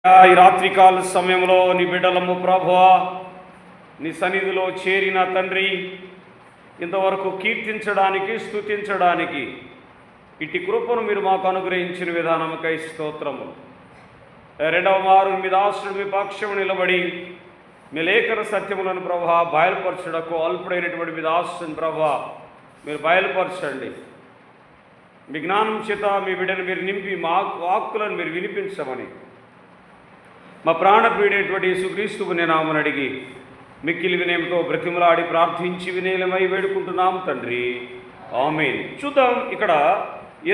ఈ రాత్రికాల సమయంలో నీ బిడ్డలము ప్రభువా, నీ సన్నిధిలో చేరిన తండ్రి, ఇంతవరకు కీర్తించడానికి స్తుతించడానికి ఇటు కృపను మీరు మాకు అనుగ్రహించిన విధానముకై స్తోత్రము. రెండవ మారు మీ దాసుడు మీ పక్షము నిలబడి మీ లేఖన సత్యములను ప్రభా బయలుపరచుటకు అల్పుడైనటువంటి మీ దాసుని ప్రభా మీరు బయలుపరచండి. మీ జ్ఞానం చేత మీ బిడ్డను మీరు నింపి మా వాక్కులను మీరు వినిపించమని మా ప్రాణప్రియుడైనటువంటి యేసుక్రీస్తువు నామమున అడిగి మిక్కిలి వినయంతో బ్రతిమలాడి ప్రార్థించి వినేలమై వేడుకుంటున్నాం తండ్రి, ఆమేన్. చూద్దాం, ఇక్కడ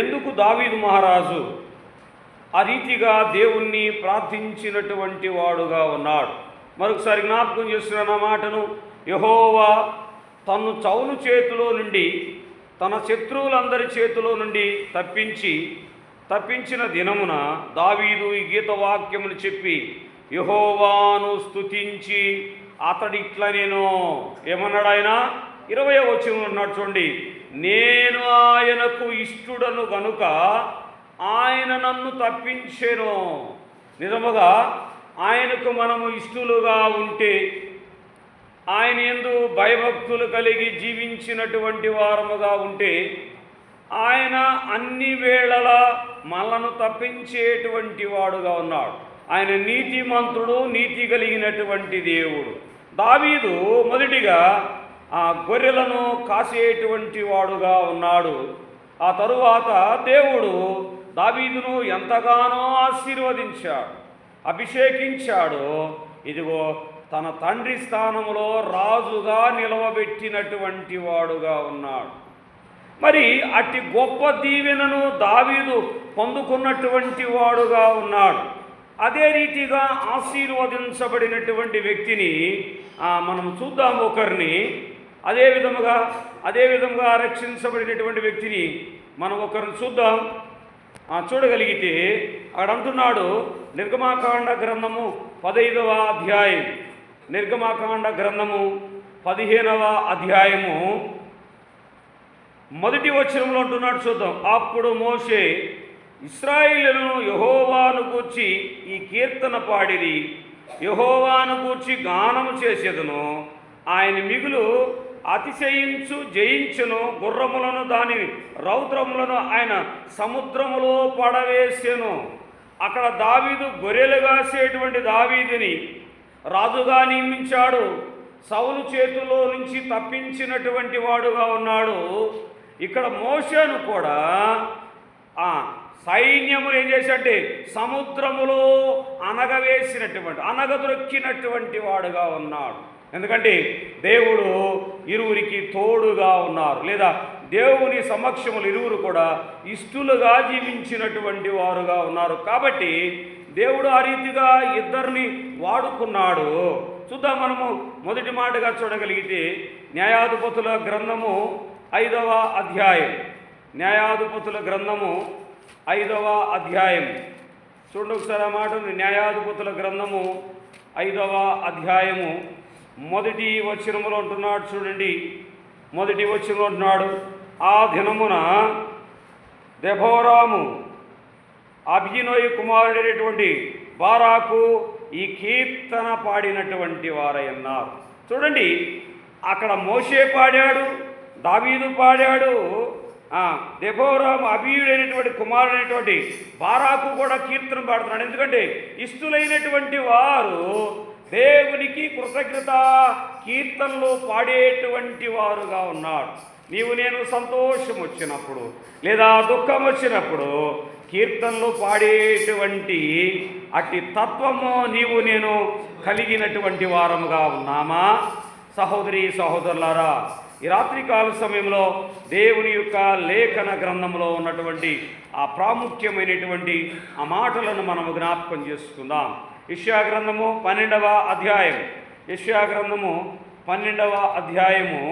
ఎందుకు దావీదు మహారాజు ఆ రీతిగా దేవుణ్ణి ప్రార్థించినటువంటి వాడుగా ఉన్నాడు. మరొకసారి జ్ఞాపకం చేస్తున్న మాటను, యెహోవా తన్ను సౌలు చేతిలో నుండి తన శత్రువులందరి చేతిలో నుండి తప్పించిన దినమున దావీదు ఈ గీత వాక్యమును చెప్పి యెహోవాను స్తుతించి అతడు ఇట్లా నేను ఏమన్నాడు, ఆయన 20వ వచనంలో ఉన్నాడు చూడండి, నేను ఆయనకు ఇష్టుడను గనుక ఆయన నన్ను తప్పించెను. నిజముగా ఆయనకు మనము ఇష్టలుగా ఉంటే, ఆయన యందు భయభక్తులు కలిగి జీవించినటువంటి వారముగా ఉంటే, ఆయన అన్ని వేళలా మనలను తప్పించేటువంటి వాడుగా ఉన్నాడు. ఆయన నీతిమంతుడు, నీతి కలిగినటువంటి దేవుడు. దావీదు మొదటిగా ఆ గొర్రెలను కాసేటువంటి వాడుగా ఉన్నాడు. ఆ తరువాత దేవుడు దావీదును ఎంతగానో ఆశీర్వదించాడు, అభిషేకించాడు. ఇదిగో తన తండ్రి స్థానంలో రాజుగా నిలవబెట్టినటువంటి వాడుగా ఉన్నాడు. మరి అట్టి గొప్ప దీవెనను దావీదు పొందుకున్నటువంటి వాడుగా ఉన్నాడు. అదే రీతిగా ఆశీర్వదించబడినటువంటి వ్యక్తిని మనం చూద్దాం. ఒకరిని అదే విధముగా రక్షించబడినటువంటి వ్యక్తిని మనం ఒకరిని చూద్దాం. చూడగలిగితే అక్కడ అంటున్నాడు, నిర్గమాకాండ గ్రంథము 15వ అధ్యాయం, నిర్గమాకాండ గ్రంథము 15వ అధ్యాయము మొదటి వచనంలో అంటున్నాడు, చూద్దాం. అప్పుడు మోషే ఇశ్రాయేలును యెహోవాను గూర్చి ఈ కీర్తన పాడిరి, యెహోవాను గూర్చి గానము చేసేదను, ఆయన మిగులు అతిశయించు జయించును, గుర్రములను దాని రౌద్రములను ఆయన సముద్రములో పడవేసెను. అక్కడ దావీదు గొర్రెలు కాసేటువంటి దావీదుని రాజుగా నియమించాడు. సౌలు చేతిలో నుంచి తప్పించినటువంటి వాడుగా ఉన్నాడు. ఇక్కడ మోషేను కూడా సైన్యములు ఏం చేశాడంటే సముద్రములో అనగదొక్కినటువంటి వాడుగా ఉన్నాడు. ఎందుకంటే దేవుడు ఇరువురికి తోడుగా ఉన్నారు, లేదా దేవుని సమక్షములు ఇరువురు కూడా ఇష్టలుగా జీవించినటువంటి వారుగా ఉన్నారు. కాబట్టి దేవుడు ఆ రీతిగా ఇద్దరిని వాడుకున్నాడు. చూద్దాం. మనము మొదటి మాటగా చూడగలిగితే న్యాయాధిపతుల గ్రంథము 5వ అధ్యాయం, న్యాయాధిపతుల గ్రంథము 5వ అధ్యాయం చూడండి ఒకసారి ఆ మాట. న్యాయాధిపతుల గ్రంథము 5వ అధ్యాయము మొదటి వచనములో ఉంటున్నాడు చూడండి. మొదటి వచనంలో ఉంటున్నాడు, ఆ దినమున దెబోరాము అభినోయి కుమారుడైనటువంటి బారాకు ఈ కీర్తన పాడినటువంటి వారై ఉన్నారు. చూడండి, అక్కడ మోషే పాడాడు, దావీదు పాడాడు, దెబోరాము అభియుడైనటువంటి కుమారుడైనటువంటి బారాకు కూడా కీర్తన పాడుతున్నాడు. ఎందుకంటే ఇష్టులైనటువంటి వారు దేవునికి కృతజ్ఞత కీర్తనలు పాడేటువంటి వారుగా ఉన్నాడు. నీవు నేను సంతోషం వచ్చినప్పుడు లేదా దుఃఖం వచ్చినప్పుడు కీర్తనలు పాడేటువంటి అట్టి తత్వము నీవు నేను కలిగినటువంటి వారముగా ఉన్నామా? సహోదరి సహోదరులారా, ఈ రాత్రికాల సమయంలో దేవుని యొక్క లేఖన గ్రంథంలో ఉన్నటువంటి ఆ ప్రాముఖ్యమైనటువంటి ఆ మాటలను మనము జ్ఞాపకం చేసుకుందాం. యెషయా గ్రంథము 12వ అధ్యాయం, యెషయా గ్రంథము 12వ అధ్యాయము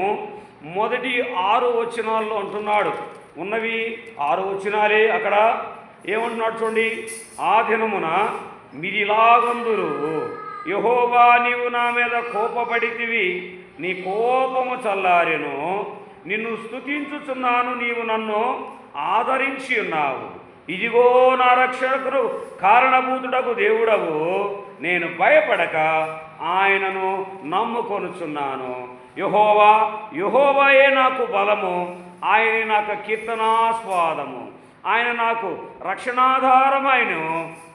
మొదటి 6 వచనాల్లో అంటున్నాడు. ఉన్నవి 6 వచనాలే. అక్కడ ఏమంటున్నాడు చూడండి, ఆ దినమున మీరిలాగందురు, యెహోవా నీవు నా మీద కోపపడితివి, నీ కోపము చల్లారెను, నిన్ను స్తుతించుచున్నాను, నీవు నన్ను ఆదరించి ఉన్నావు. ఇదిగో నా రక్షకుడు కారణభూతుడకు దేవుడవు, నేను భయపడక ఆయనను నమ్ముకొనుచున్నాను. యెహోవా, యెహోవాయే నాకు బలము, ఆయనే నాకు కీర్తనాస్వాదము, ఆయన నాకు రక్షణాధారమైన.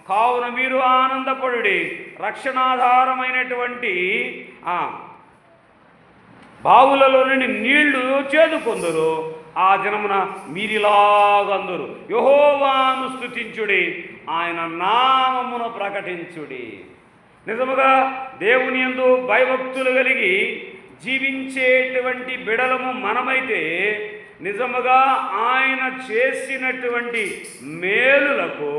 కావున మీరు ఆనందపడుడి, రక్షణాధారమైనటువంటి బావులలో నుండి నీళ్లు చేదుకొందురు. ఆ దినమున మీరిలాగందురు, యెహోవాను స్తుతించుడి, ఆయన నామమును ప్రకటించుడి. నిజముగా దేవుని యందు భయభక్తులు కలిగి జీవించేటువంటి బిడలము మనమైతే నిజముగా ఆయన చేసినటువంటి మేలులకు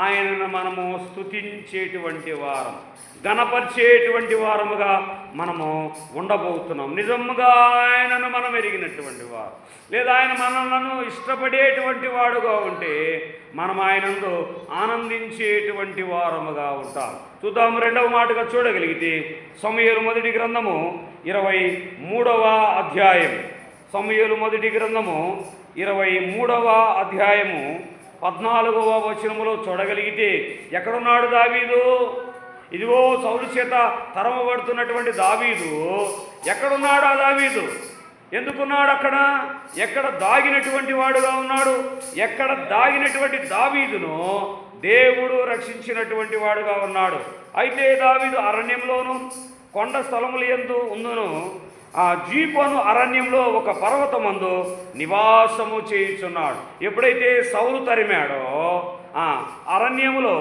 ఆయనను మనము స్తుతించేటువంటి వారం, గణపరిచేటువంటి వారముగా మనము ఉండబోతున్నాం. నిజముగా ఆయనను మనం ఎరిగినటువంటి వారు, లేదా ఆయన మనలను ఇష్టపడేటువంటి వాడుగా ఉంటే మనం ఆయనందు ఆనందించేటువంటి వారముగా ఉంటాం. చూద్దాం, రెండవ మాటగా చూడగలిగితే సమూయేలు మొదటి గ్రంథము 23వ అధ్యాయం. సమూయేలు మొదటి గ్రంథము 23వ అధ్యాయము 14వ వచనములో చూడగలిగితే ఎక్కడున్నాడు దావీదు? ఇదిగో సౌలు చేత తరమబడుతున్నటువంటి దావీదు ఎక్కడున్నాడు? ఆ దావీదు ఎందుకున్నాడు అక్కడ? ఎక్కడ దాగినటువంటి వాడుగా ఉన్నాడు? ఎక్కడ దాగినటువంటి దావీదును దేవుడు రక్షించినటువంటి వాడుగా ఉన్నాడు. అయితే దావీదు అరణ్యంలోను కొండ స్థలముల యందు ఉందును, ఆ జీపను అరణ్యంలో ఒక పర్వతమందు నివాసము చేయుచున్నాడు. ఎప్పుడైతే సౌలు తరిమాడో అరణ్యములో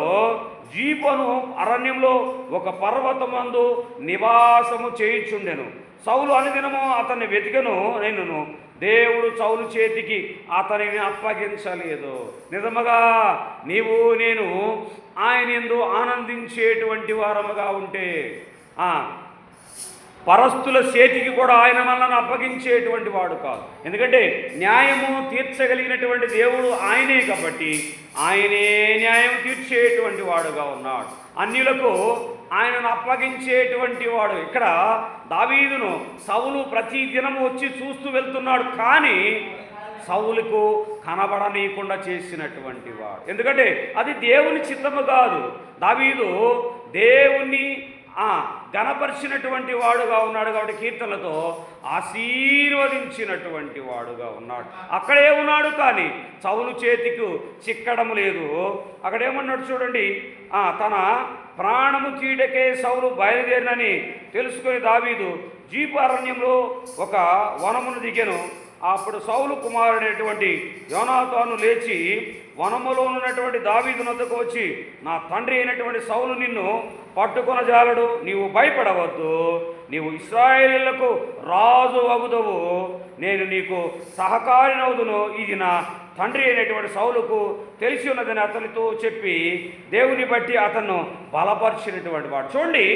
జీపను అరణ్యంలో ఒక పర్వతమందు నివాసము చేయుచుండెను. సౌలు అనుదినము అతన్ని వెతికెను, నేను దేవుడు సౌలు చేతికి అతనిని అప్పగించలేదు. నిజముగా నీవు నేను ఆయన యందు ఆనందించేటువంటి వారముగా ఉంటే పరస్తుల చేతికి కూడా ఆయన మనల్ని అప్పగించేటువంటి వాడు కాదు. ఎందుకంటే న్యాయము తీర్చగలిగినటువంటి దేవుడు ఆయనే కాబట్టి ఆయనే న్యాయం తీర్చేటువంటి వాడుగా ఉన్నాడు. అన్యులకు ఆయనను అప్పగించేటువంటి వాడు. ఇక్కడ దావీదును సౌలు ప్రతి దినము వచ్చి చూస్తూ వెళ్తున్నాడు, కానీ సౌలుకు కనబడనీయకుండా చేసినటువంటి వాడు. ఎందుకంటే అది దేవుని చిత్తము కాదు. దావీదు దేవుణ్ణి గణపరిచినటువంటి వాడుగా ఉన్నాడు కాబట్టి కీర్తనలతో ఆశీర్వదించినటువంటి వాడుగా ఉన్నాడు. అక్కడే ఉన్నాడు, కానీ సౌలు చేతికి చిక్కడం లేదు. అక్కడేమన్నాడు చూడండి, తన ప్రాణము తీయటకే సౌలు బయలుదేరినని తెలుసుకొని దావీదు జీపు అరణ్యంలో ఒక వనమును దిగెను. అప్పుడు సౌలు కుమారుడైనటువంటి యోనాతాను లేచి వనములో ఉన్నటువంటి దావీదు వద్దకు వచ్చి, నా తండ్రి అయినటువంటి సౌలు నిన్ను పట్టుకొనజాలడు, నీవు భయపడవద్దు, నీవు ఇశ్రాయేలీయులకు రాజు అగుదువు, నేను నీకు సహకారినవుదును, ఇది నా తండ్రి అయినటువంటి సౌలుకు తెలిసి ఉన్నదని అతనితో చెప్పి దేవుని బట్టి అతను బలపరిచినటువంటి వాడు. చూడండి,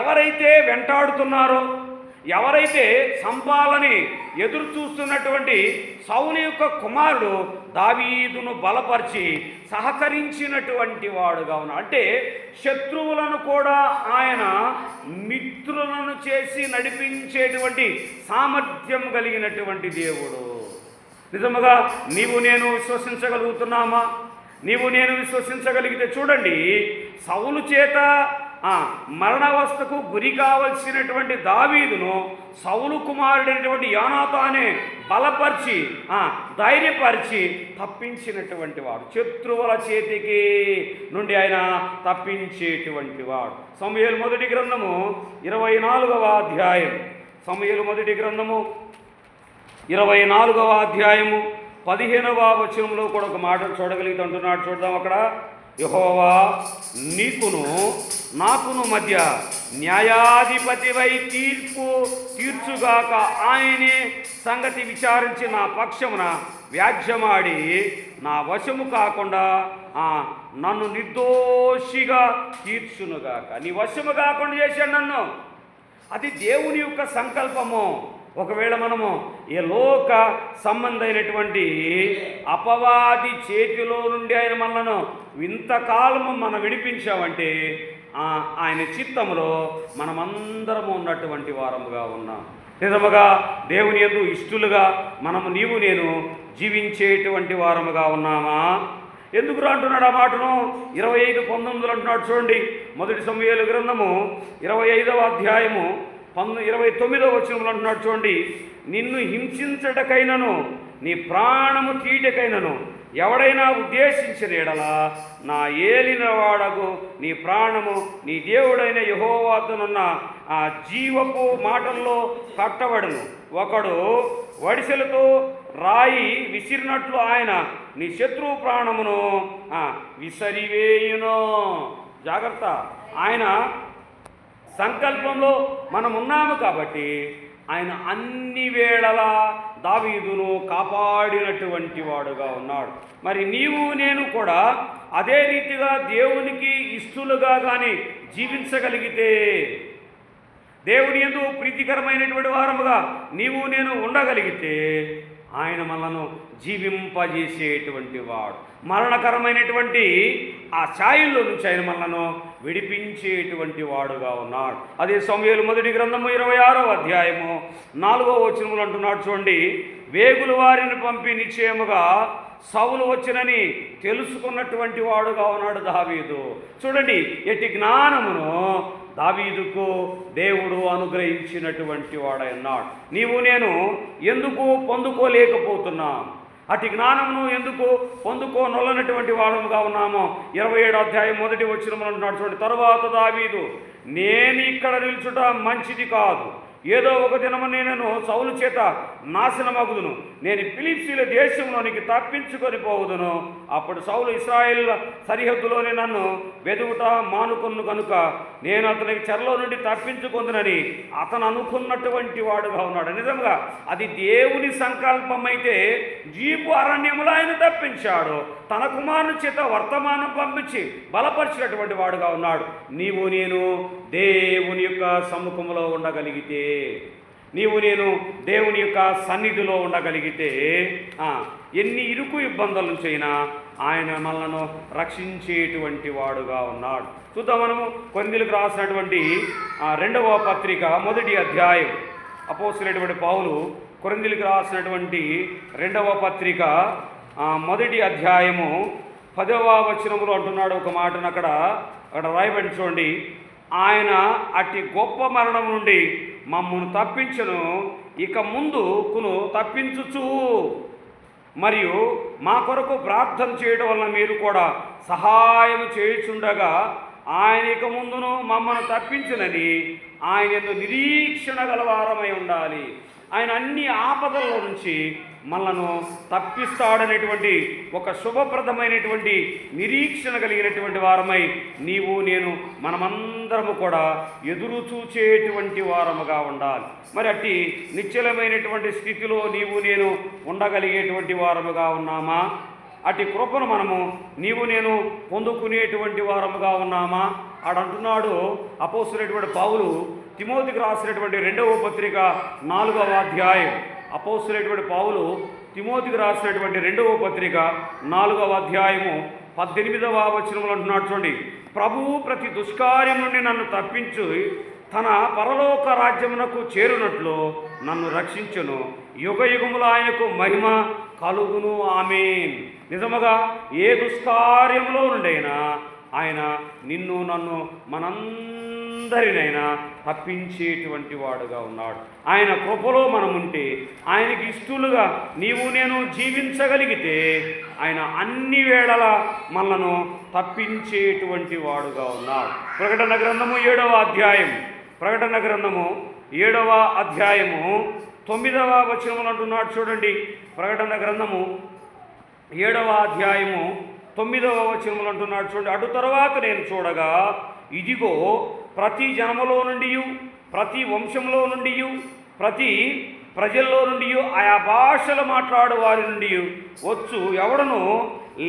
ఎవరైతే వెంటాడుతున్నారో, ఎవరైతే సంపాలని ఎదురు చూస్తున్నటువంటి సౌలు యొక్క కుమారుడు దావీదును బలపరిచి సహకరించినటువంటి వాడుగా ఉన్నాడు. అంటే శత్రువులను కూడా ఆయన మిత్రులను చేసి నడిపించేటువంటి సామర్థ్యం కలిగినటువంటి దేవుడు. నిజముగా నీవు నేను విశ్వసించగలుగుతున్నామా? నీవు నేను విశ్వసించగలిగితే చూడండి, సౌలు చేత మరణావస్థకు గురి కావలసినటువంటి దావీదును సౌలు కుమారుడైనటువంటి యోనాతానే బలపరిచి ధైర్యపరిచి తప్పించినటువంటి వాడు. శత్రువుల చేతికి నుండి ఆయన తప్పించేటువంటి వాడు. సమూయేలు మొదటి గ్రంథము 24వ అధ్యాయం. సమూయేలు మొదటి గ్రంథము 24వ అధ్యాయము 15వ వచనంలో కూడా ఒక మాట చూడగలుగుతుంటున్నాడు. చూద్దాం అక్కడ, యెహోవా నీకును నాకును మధ్య న్యాయాధిపతివై తీర్చుగాక, ఆయనే సంగతి విచారించి నా పక్షమున వ్యాజ్యమాడి నా వశము కాకుండా నన్ను నిర్దోషిగా తీర్చునుగాక. నీ వశము కాకుండా చేశాడు నన్ను. అది దేవుని యొక్క సంకల్పము. ఒకవేళ మనము ఈ లోక సంబంధమైనటువంటి అపవాది చేతిలో నుండి ఆయన మనను ఇంతకాలము మనం విడిపించామంటే ఆయన చిత్తములో మనమందరము ఉన్నటువంటి వారముగా ఉన్నాం. నిజముగా దేవుని యందు ఇష్టలుగా మనము నీవు నేను జీవించేటువంటి వారముగా ఉన్నామా? ఎందుకు అంటున్నాడు ఆ మాటను? 25:19 అంటున్నాడు చూడండి. మొదటి సమూయేలు గ్రంథము 25వ అధ్యాయము 29వ వచనంలో అంటున్నాడు చూడండి. నిన్ను హింసించటకైనను నీ ప్రాణము తీయటకైనను ఎవడైనా ఉద్దేశించిన ఎడలా నా ఏలినవాడగు నీ ప్రాణము నీ దేవుడైన యెహోవాతోనున్న ఆ జీవపు మాటల్లో కట్టబడును. ఒకడు వడిసెలతో రాయి విసిరినట్లు ఆయన నీ శత్రువు ప్రాణమును విసరివేయును. జాగ్రత్త. ఆయన సంకల్పంలో మనం ఉన్నాము కాబట్టి ఆయన అన్ని వేళలా దావీదును కాపాడినటువంటి వాడుగా ఉన్నాడు. మరి నీవు నేను కూడా అదే రీతిగా దేవునికి ఇష్టలుగా కానీ జీవించగలిగితే, దేవుని యందు ప్రీతికరమైనటువంటి వారముగా నీవు నేను ఉండగలిగితే ఆయన మనను జీవింపజేసేటువంటి వాడు. మరణకరమైనటువంటి ఆ ఛాయల్లో నుంచి ఆయన మనను విడిపించేటువంటి వాడుగా ఉన్నాడు. అదే సమూయేలు మొదటి గ్రంథము 26వ అధ్యాయము 4వ వచనములు అంటున్నాడు చూడండి. వేగులు వారిని పంపి నిశ్చయముగా సౌలు వచ్చినని తెలుసుకున్నటువంటి వాడుగా ఉన్నాడు దావీదు. చూడండి, ఎట్టి జ్ఞానమును దావీదుకు దేవుడు అనుగ్రహించినటువంటి వాడై ఉన్నాడు. నీవు నేను ఎందుకు పొందుకోలేకపోతున్నాం? అటు జ్ఞానమును ఎందుకు పొందుకోనొల్లనటువంటి వాళ్ళముగా ఉన్నామో 27వ అధ్యాయం 1వ వచనములో అంటున్నాడు చూడండి. తరువాత దావీదు, నేను ఇక్కడ నిల్చుట మంచిది కాదు, ఏదో ఒక దినము నేను సౌలు చేత నాశనమగుదును, నేను ఫిలిష్తీయుల దేశంలోనికి తప్పించుకొని పోవుదును. అప్పుడు సౌలు ఇశ్రాయేల్ సరిహద్దులోని నన్ను వెదుగుట మానుకొను కనుక నేను అతనికి చెరలో నుండి తప్పించుకుందునని అతను అనుకున్నటువంటి వాడుగా ఉన్నాడు. నిజంగా అది దేవుని సంకల్పం అయితే జీపు అరణ్యములో ఆయన తప్పించాడు. తన కుమారుని చేత వర్తమానం పంపించి బలపరిచినటువంటి వాడుగా ఉన్నాడు. నీవు నేను దేవుని యొక్క సముఖంలో ఉండగలిగితే, నీవు నేను దేవుని యొక్క సన్నిధిలో ఉండగలిగితే ఎన్ని ఇరుకు ఇబ్బందుల నుంచైనా ఆయన మనలను రక్షించేటువంటి వాడుగా ఉన్నాడు. చూద్దాం. మనము కొరింథీయులకు రాసినటువంటి 2వ పత్రిక 1వ అధ్యాయం, అపోస్తలుడైనటువంటి పౌలు కొరింథీయులకు రాసినటువంటి 2వ పత్రిక 1వ అధ్యాయము 10వ వచనములో అంటున్నాడు ఒక మాటను. అక్కడ రాయబడి చూడండి. ఆయన అట్టి గొప్ప మరణం నుండి మమ్మను తప్పించును, ఇక ముందుకును తప్పించుచు మరియు మా కొరకు ప్రార్థన చేయడం వలన మీరు కూడా సహాయం చేయుచుండగా ఆయన ఇక ముందును మమ్మను తప్పించునని ఆయన యందు నిరీక్షణ గలవారమై ఉండాలి. ఆయన అన్ని ఆపదల్లో నుంచి మనలను తప్పిస్తాడనేటువంటి ఒక శుభప్రదమైనటువంటి నిరీక్షణ కలిగినటువంటి వారమై నీవు నేను మనమందరము కూడా ఎదురు చూచేటువంటి వారముగా ఉండాలి. మరి అట్టి నిశ్చలమైనటువంటి స్థితిలో నీవు నేను ఉండగలిగేటువంటి వారముగా ఉన్నామా? అట్టి కృపను మనము నీవు నేను పొందుకునేటువంటి వారముగా ఉన్నామా? ఆడంటున్నాడు అపోస్తలుడైనటువంటి పౌలు తిమోతికి రాసినటువంటి 2వ పత్రిక 4వ అధ్యాయం. అపోస్తలుడైనటువంటి పౌలు తిమోతికి రాసినటువంటి 2వ పత్రిక 4వ అధ్యాయము 18వ వచనములు అంటున్నాడు చూడండి. ప్రభువు ప్రతి దుష్కార్యం నుండి నన్ను తప్పించు తన పరలోక రాజ్యమునకు చేరునట్లు నన్ను రక్షించును, యుగ యుగములు ఆయనకు మహిమ కలుగును. ఆమేన్. నిజముగా ఏ దుష్కార్యంలో నుండైనా ఆయన నిన్ను నన్ను మనందరినైనా తప్పించేటువంటి వాడుగా ఉన్నాడు. ఆయన కృపలో మనముంటే, ఆయనకి ఇష్టలుగా నీవు నేను జీవించగలిగితే ఆయన అన్ని వేళలా మనను తప్పించేటువంటి వాడుగా ఉన్నాడు. ప్రకటన గ్రంథము 7వ అధ్యాయం, ప్రకటన గ్రంథము 7వ అధ్యాయము 9వ వచనములు అంటున్నాడు చూడండి. ప్రకటన గ్రంథము 7వ అధ్యాయము 9వ వచనములు అంటున్నాడు చూడండి. అటు తరువాత నేను చూడగా ఇదిగో ప్రతి జనములో నుండి, ప్రతి వంశంలో నుండి, ప్రతి ప్రజల్లో నుండి, ఆయా భాషలు మాట్లాడు వారి నుండి వచ్చు ఎవడను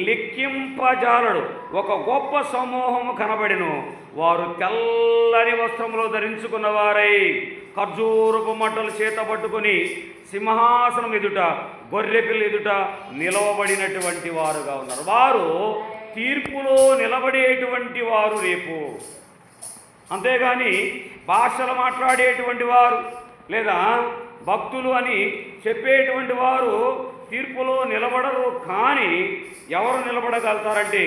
లెక్కింపజాలడు ఒక గొప్ప సమూహము కనబడెను. వారు తెల్లని వస్త్రములు ధరించుకున్న వారై ఖర్జూరపు మట్టలు చేత పట్టుకుని సింహాసనం ఎదుట గొర్రెపిల్ల ఎదుట నిలవబడినటువంటి వారుగా ఉన్నారు. వారు తీర్పులో నిలబడేటువంటి వారు రేపు. అంతేగాని భాషలు మాట్లాడేటువంటి వారు లేదా భక్తులు అని చెప్పేటువంటి వారు తీర్పులో నిలబడరు. కానీ ఎవరు నిలబడగలుగుతారంటే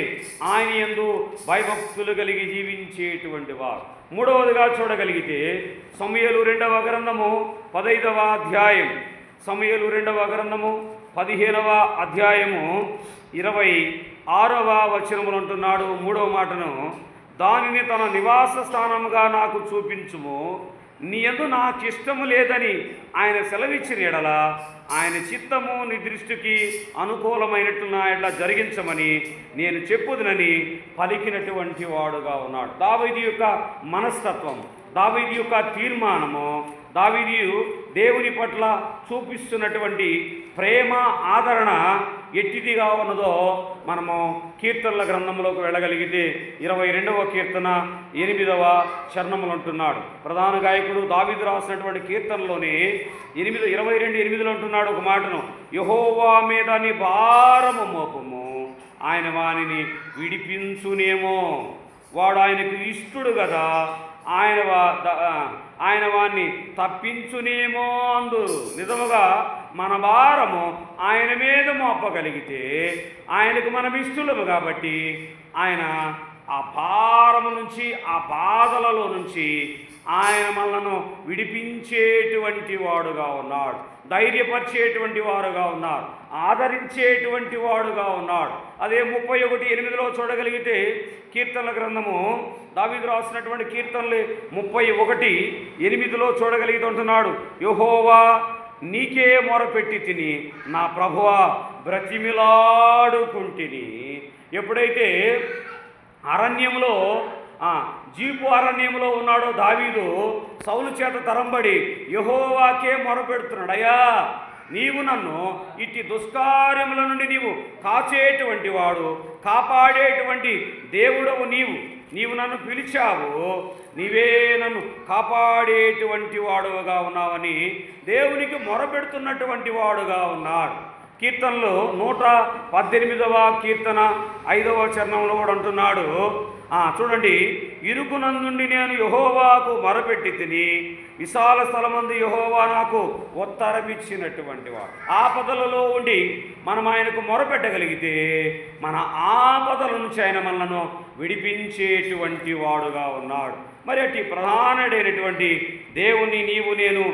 ఆయన యందు భయభక్తులు కలిగి జీవించేటువంటి వారు. మూడవదిగా చూడగలిగితే సమూయేలు 2వ గ్రంథము 15వ అధ్యాయం, సమూయేలు 2వ గ్రంథము 15వ అధ్యాయము 26వ వచనములు అంటున్నాడు. 3వ మాటను, దానిని తన నివాస స్థానముగా నాకు చూపించుము, నీ యందు నాకు ఇష్టము లేదని ఆయన సెలవిచ్చిన ఎడల ఆయన చిత్తము నీ దృష్టికి అనుకూలమైనట్లు నా ఎడల జరిగించమని నేను చెప్పుదునని పలికినటువంటి వాడుగా ఉన్నాడు. దావీదు యొక్క మనస్తత్వం, దావీదు యొక్క తీర్మానము, దావీదు దేవుని పట్ల చూపిస్తున్నటువంటి ప్రేమ ఆదరణ ఎట్టిదిగా ఉన్నదో మనము కీర్తనల గ్రంథంలోకి వెళ్ళగలిగితే 22వ కీర్తన 8వ చరణములు అంటున్నాడు. ప్రధాన గాయకుడు దావీదు రాసినటువంటి కీర్తనలోని 22:8 అంటున్నాడు ఒక మాటను, యెహోవా మీద నీ భారము మోపము, ఆయన వానిని విడిపించునేమో, వాడు ఆయనకు ఇష్టుడు కదా, ఆయన వాణ్ణి తప్పించునేమో అందురు. నిజముగా మన భారము ఆయన మీద మోపగలిగితే ఆయనకు మనం ఇష్టలము కాబట్టి ఆయన ఆ భారము నుంచి, ఆ బాధలలో నుంచి ఆయన మనలను విడిపించేటువంటి వాడుగా ఉన్నాడు, ధైర్యపరిచేటువంటి వాడుగా ఉన్నాడు, ఆదరించేటువంటి వాడుగా ఉన్నాడు. అదే 31:8 చూడగలిగితే కీర్తనల గ్రంథము దావీదు రాసినటువంటి కీర్తనలు 31:8 చూడగలిగితే అంటున్నాడు, యెహోవా నీకే మొరపెట్టి తిని నా ప్రభువా బ్రతిమిలాడుకుంటిని. ఎప్పుడైతే అరణ్యంలో జీపు అరణ్యంలో ఉన్నాడో దావీదు సౌలు చేత తరంబడి యెహోవాకే మొరపెడుతున్నాడు, అయ్యా నీవు నన్ను ఇట్టి దుష్కార్యముల నుండి నీవు కాచేటువంటి వాడు, కాపాడేటువంటి దేవుడవు నీవు నన్ను పిలిచావు, నీవే నన్ను కాపాడేటువంటి వాడుగా ఉన్నావని దేవునికి మొరపెడుతున్నటువంటి వాడుగా ఉన్నాడు. కీర్తనలో 118వ కీర్తన 5వ చరణంలో కూడా అంటున్నాడు, చూడండి, ఇరుకునందుండి నేను యెహోవాకు మొరపెట్టి తిని విశాల స్థలమందు యెహోవా నాకు ఉత్తరమిచ్చినటువంటి వాడు. ఆపదలలో ఉండి మనం ఆయనకు మొరపెట్టగలిగితే మన ఆపదల నుంచి ఆయన మనలను విడిపించేటువంటి వాడుగా ఉన్నాడు. మరి అట్టి ప్రధానుడైనటువంటి దేవుని నీవు నేను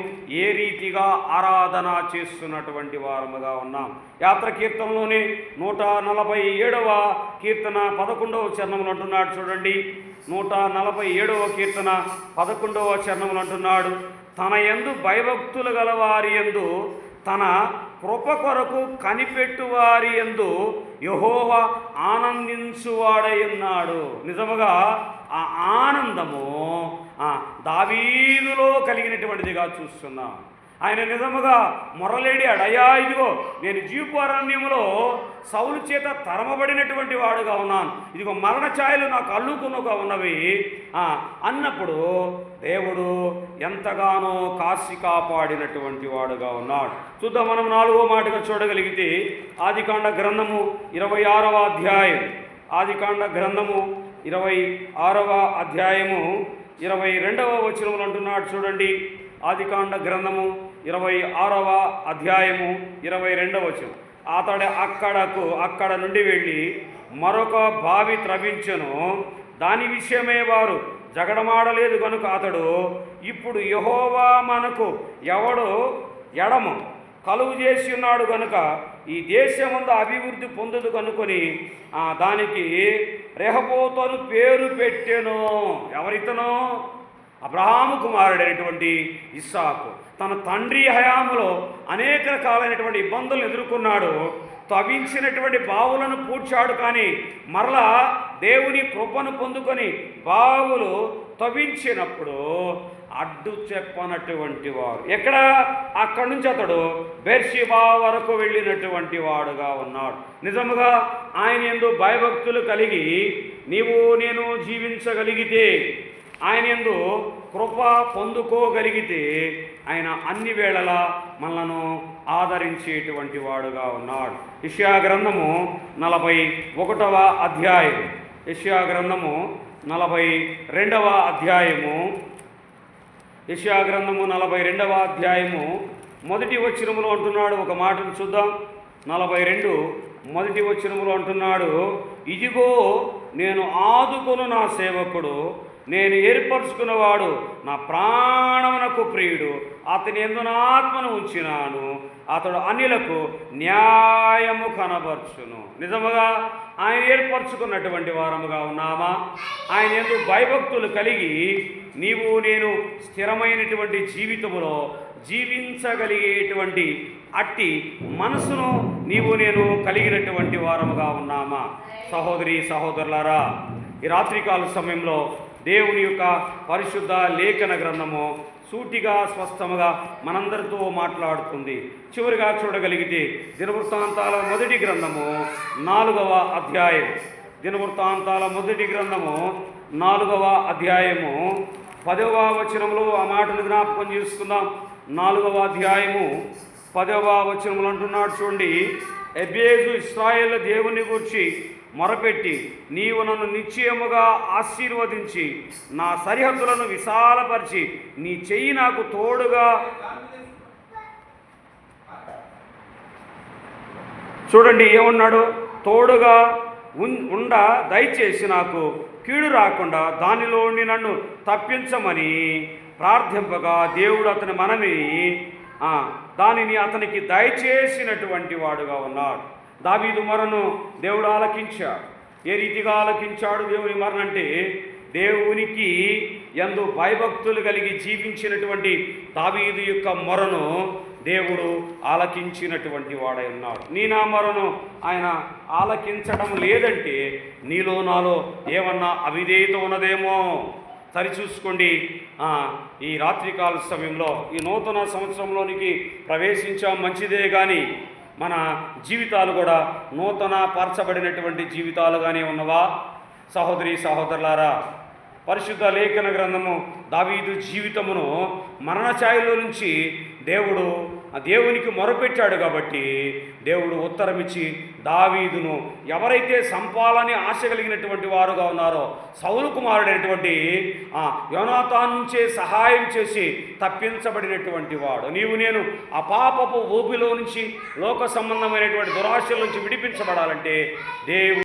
ఏ రీతిగా ఆరాధన చేస్తున్నటువంటి వారముగా ఉన్నాం. యాత్ర కీర్తనలోనే 147వ కీర్తన 11వ చరణములు అంటున్నాడు. చూడండి, 147వ కీర్తన 11వ చరణములు అంటున్నాడు, తన యందు భయభక్తులు గలవారి యందు తన కృప కొరకు కనిపెట్టువారి యందు యెహోవా ఆనందించువాడై ఉన్నాడు. నిజముగా ఆ ఆనందము దావీదులో కలిగినటువంటిదిగా చూస్తున్నాం. ఆయన నిజముగా మొరలేడాడు, అయ్యా ఇదిగో నేను జీపు అరణ్యములో సౌలు చేత తరమబడినటువంటి వాడుగా ఉన్నాను, ఇదిగో మరణ ఛాయలు నాకు అల్లుకునుగా ఉన్నవి అన్నప్పుడు దేవుడు ఎంతగానో కాసి కాపాడినటువంటి వాడుగా ఉన్నాడు. చూద్దాం, మనం 4వ మాటగా చూడగలిగితే ఆదికాండ గ్రంథము 26వ అధ్యాయం, ఆదికాండ గ్రంథము 26వ అధ్యాయము 22వ వచనములు అంటున్నాడు. చూడండి, ఆదికాండ గ్రంథము 26వ అధ్యాయము 22వ వచనం, అక్కడ నుండి వెళ్ళి మరొక బావి త్రవించెను, దాని విషయమే వారు జగడమాడలేదు కనుక అతడు ఇప్పుడు యెహోవా మనకు ఎవడు ఎడము కలుగు చేసి ఉన్నాడు కనుక ఈ దేశమందు అభివృద్ధి పొందదు కనుకొని దానికి రెహోబోతు పేరు పెట్టెను. ఎవరితను? అబ్రహాము కుమారుడైనటువంటి ఇస్సాకు. తన తండ్రి హయాములో అనేక రకాలైనటువంటి ఇబ్బందులను ఎదుర్కొన్నాడు, తవ్వించినటువంటి బావులను పూడ్చాడు. కానీ మరలా దేవుని కృపను పొందుకొని బావులు తవ్వించినప్పుడు అడ్డు చెప్పనటువంటి వారు ఎక్కడ? అక్కడి నుంచి అతడు బెర్షిబా వరకు వెళ్ళినటువంటి వాడుగా ఉన్నాడు. నిజముగా ఆయన యందు భయభక్తులు కలిగి నీవు నేను జీవించగలిగితే, ఆయన యందు కృప పొందుకోగలిగితే ఆయన అన్ని వేళలా మనలను ఆదరించేటువంటి వాడుగా ఉన్నాడు. యెషయా గ్రంథము 41వ అధ్యాయం, యెషయా గ్రంథము 42వ అధ్యాయము, యెషయా గ్రంథము 42వ అధ్యాయము మొదటి వచనములో అంటున్నాడు, ఒక మాటను చూద్దాం. 42 మొదటి వచనములో అంటున్నాడు, ఇదిగో నేను ఆదుకొను నా సేవకుడు, నేను ఏర్పరచుకున్నవాడు, నా ప్రాణమునకు ప్రియుడు, అతని యందు నా ఆత్మను ఉంచినాను, అతడు అన్యులకు న్యాయము కనబర్చును. నిజముగా ఆయన ఏర్పరచుకున్నటువంటి వారముగా ఉన్నామా? ఆయన యందు భయభక్తులు కలిగి నీవు నేను స్థిరమైనటువంటి జీవితములో జీవించగలిగేటువంటి అట్టి మనసును నీవు నేను కలిగినటువంటి వారముగా ఉన్నామా? సహోదరి సహోదరులారా, ఈ రాత్రికాల సమయంలో దేవుని యొక్క పరిశుద్ధ లేఖన గ్రంథము సూటిగా స్పష్టముగా మనందరితో మాట్లాడుతుంది. చివరిగా చూడగలిగితే దినవృత్తాంతాల మొదటి గ్రంథము 4వ అధ్యాయం, దినవృత్తాంతాల మొదటి గ్రంథము 4వ అధ్యాయము 10వ వచనంలో ఆ మాటను జ్ఞాపకం చేసుకుందాం. 4వ అధ్యాయము 10వ వచనంలో అంటున్నాడు చూడండి, ఎబేజు ఇశ్రాయేలు దేవుని గూర్చి మొరపెట్టి, నీవు నన్ను నిశ్చయముగా ఆశీర్వదించి నా సరిహద్దులను విశాలపరిచి నీ చెయ్యి నాకు తోడుగా. చూడండి ఏమన్నాడు, తోడుగా ఉండ దయచేసి నాకు కీడు రాకుండా దానిలోని నన్ను తప్పించమని ప్రార్థింపగా దేవుడు అతని దానిని అతనికి దయచేసినటువంటి వాడుగా ఉన్నాడు. దావీదు మొరను దేవుడు ఆలకించాడు. ఏ రీతిగా ఆలకించాడు దేవుని మొరను అంటే, దేవునికి యందు భయభక్తులు కలిగి జీవించినటువంటి దావీదు యొక్క మొరను దేవుడు ఆలకించినటువంటి వాడై ఉన్నాడు. నీ నా మొరను ఆయన ఆలకించడం లేదంటే నీలో నాలో ఏమన్నా అవిధేయత ఉన్నదేమో సరిచూసుకోండి. ఈ రాత్రికాల సమయంలో ఈ నూతన సంవత్సరంలోనికి ప్రవేశించాం, మంచిదే, కానీ మన జీవితాలు కూడా నూతన పరచబడినటువంటి జీవితాలుగానే ఉన్నవా? సహోదరి సహోదరులారా, పరిశుద్ధ లేఖన గ్రంథము దావీదు జీవితమును మరణ ఛాయలో నుంచి దేవునికి మొరపెట్టాడు కాబట్టి దేవుడు ఉత్తరమిచ్చి దావీదును ఎవరైతే సంపాలని ఆశ కలిగినటువంటి వారుగా ఉన్నారో సౌలు కుమారుడైనటువంటి యోనాతాను నుంచే సహాయం చేసి తప్పించబడినటువంటి వాడు. నీవు నేను ఆ పాపపు ఊపిలో నుంచి లోక సంబంధమైనటువంటి దురాశల నుంచి విడిపించబడాలంటే దేవుడు